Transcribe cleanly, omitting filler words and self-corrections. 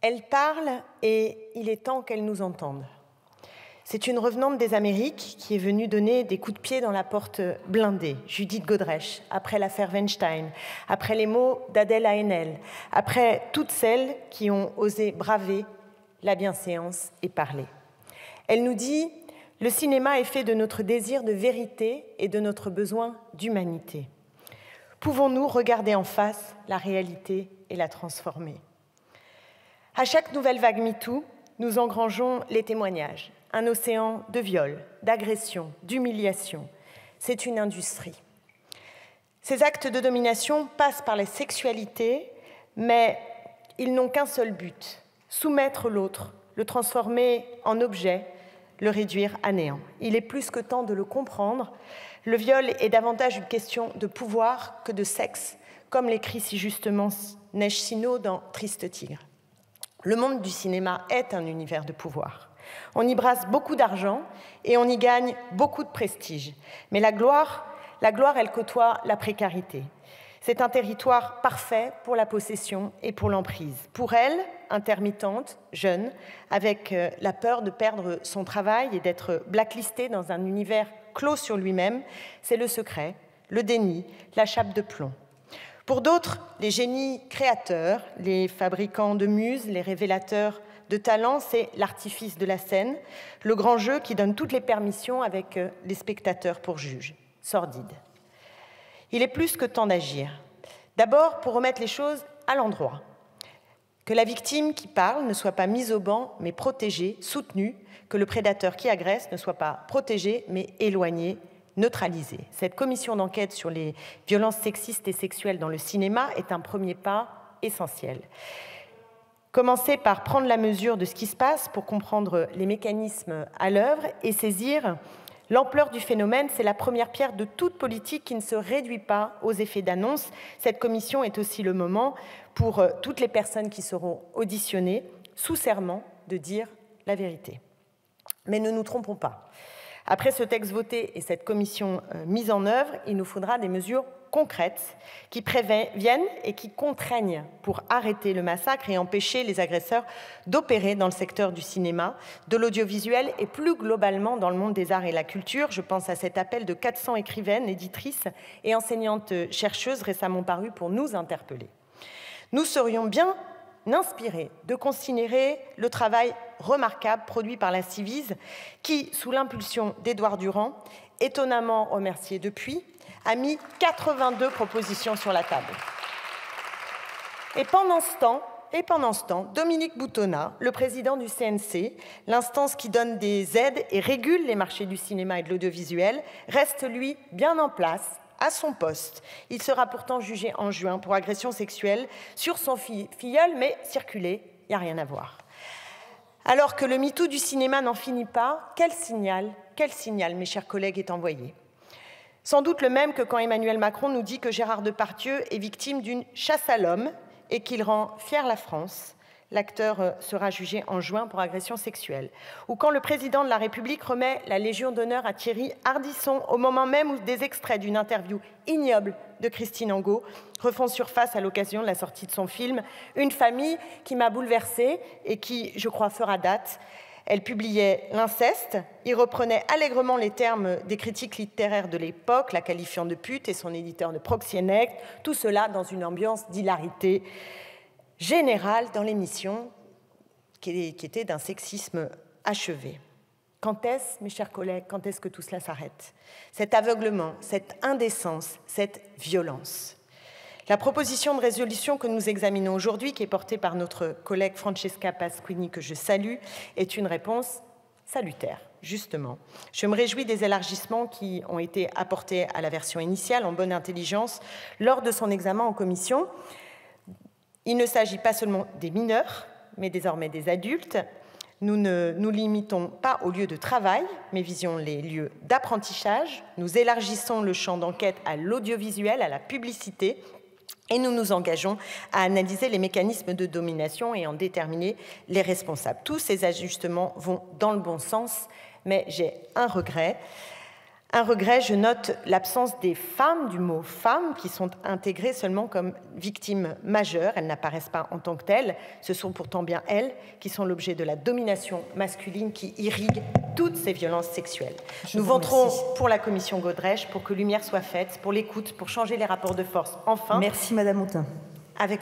Elle parle et il est temps qu'elle nous entende. C'est une revenante des Amériques qui est venue donner des coups de pied dans la porte blindée, Judith Godrèche, après l'affaire Weinstein, après les mots d'Adèle Haenel, après toutes celles qui ont osé braver la bienséance et parler. Elle nous dit « Le cinéma est fait de notre désir de vérité et de notre besoin d'humanité. Pouvons-nous regarder en face la réalité et la transformer ?» À chaque nouvelle vague MeToo, nous engrangeons les témoignages. Un océan de viols, d'agressions, d'humiliations. C'est une industrie. Ces actes de domination passent par la sexualité, mais ils n'ont qu'un seul but, soumettre l'autre, le transformer en objet, le réduire à néant. Il est plus que temps de le comprendre. Le viol est davantage une question de pouvoir que de sexe, comme l'écrit si justement Neige Sino dans Triste Tigre. Le monde du cinéma est un univers de pouvoir. On y brasse beaucoup d'argent et on y gagne beaucoup de prestige. Mais la gloire, elle côtoie la précarité. C'est un territoire parfait pour la possession et pour l'emprise. Pour elle, intermittente, jeune, avec la peur de perdre son travail et d'être blacklistée dans un univers clos sur lui-même, c'est le secret, le déni, la chape de plomb. Pour d'autres, les génies créateurs, les fabricants de muses, les révélateurs de talent, c'est l'artifice de la scène, le grand jeu qui donne toutes les permissions avec les spectateurs pour juges. Sordide. Il est plus que temps d'agir. D'abord, pour remettre les choses à l'endroit. Que la victime qui parle ne soit pas mise au banc, mais protégée, soutenue. Que le prédateur qui agresse ne soit pas protégé, mais éloigné, neutralisé. Cette commission d'enquête sur les violences sexistes et sexuelles dans le cinéma est un premier pas essentiel. Commencer par prendre la mesure de ce qui se passe pour comprendre les mécanismes à l'œuvre et saisir l'ampleur du phénomène, c'est la première pierre de toute politique qui ne se réduit pas aux effets d'annonce. Cette commission est aussi le moment pour toutes les personnes qui seront auditionnées sous serment de dire la vérité. Mais ne nous trompons pas. Après ce texte voté et cette commission mise en œuvre, il nous faudra des mesures concrètes qui préviennent et qui contraignent pour arrêter le massacre et empêcher les agresseurs d'opérer dans le secteur du cinéma, de l'audiovisuel et plus globalement dans le monde des arts et la culture. Je pense à cet appel de 400 écrivaines, éditrices et enseignantes chercheuses récemment paru pour nous interpeller. Nous serions bien inspirés de considérer le travail remarquable produit par la Civise qui, sous l'impulsion d'Édouard Durand, étonnamment remercié depuis, a mis 82 propositions sur la table. Et pendant ce temps, Dominique Boutonnat, le président du CNC, l'instance qui donne des aides et régule les marchés du cinéma et de l'audiovisuel, reste, lui, bien en place, à son poste. Il sera pourtant jugé en juin pour agression sexuelle sur son filleul, mais circuler, il n'y a rien à voir. Alors que le MeToo du cinéma n'en finit pas, quel signal, mes chers collègues, est envoyé ? Sans doute le même que quand Emmanuel Macron nous dit que Gérard Depardieu est victime d'une chasse à l'homme et qu'il rend fière la France. L'acteur sera jugé en juin pour agression sexuelle. Ou quand le président de la République remet la Légion d'honneur à Thierry Ardisson au moment même où des extraits d'une interview ignoble de Christine Angot refont surface à l'occasion de la sortie de son film « Une famille » qui m'a bouleversée et qui, je crois, fera date. Elle publiait l'inceste, il reprenait allègrement les termes des critiques littéraires de l'époque, la qualifiant de pute et son éditeur de proxénète, tout cela dans une ambiance d'hilarité générale dans l'émission qui était d'un sexisme achevé. Quand est-ce, mes chers collègues, quand est-ce que tout cela s'arrête ? Cet aveuglement, cette indécence, cette violence. La proposition de résolution que nous examinons aujourd'hui, qui est portée par notre collègue Francesca Pasquini, que je salue, est une réponse salutaire, justement. Je me réjouis des élargissements qui ont été apportés à la version initiale en bonne intelligence lors de son examen en commission. Il ne s'agit pas seulement des mineurs, mais désormais des adultes. Nous ne nous limitons pas aux lieux de travail, mais visons les lieux d'apprentissage. Nous élargissons le champ d'enquête à l'audiovisuel, à la publicité, et nous nous engageons à analyser les mécanismes de domination et en déterminer les responsables. Tous ces ajustements vont dans le bon sens, mais j'ai un regret. Un regret, je note l'absence des femmes, du mot femme, qui sont intégrées seulement comme victimes majeures. Elles n'apparaissent pas en tant que telles. Ce sont pourtant bien elles qui sont l'objet de la domination masculine qui irrigue toutes ces violences sexuelles. Nous voterons pour la commission Godrèche, pour que lumière soit faite, pour l'écoute, pour changer les rapports de force. Enfin, merci Madame Autain. Avec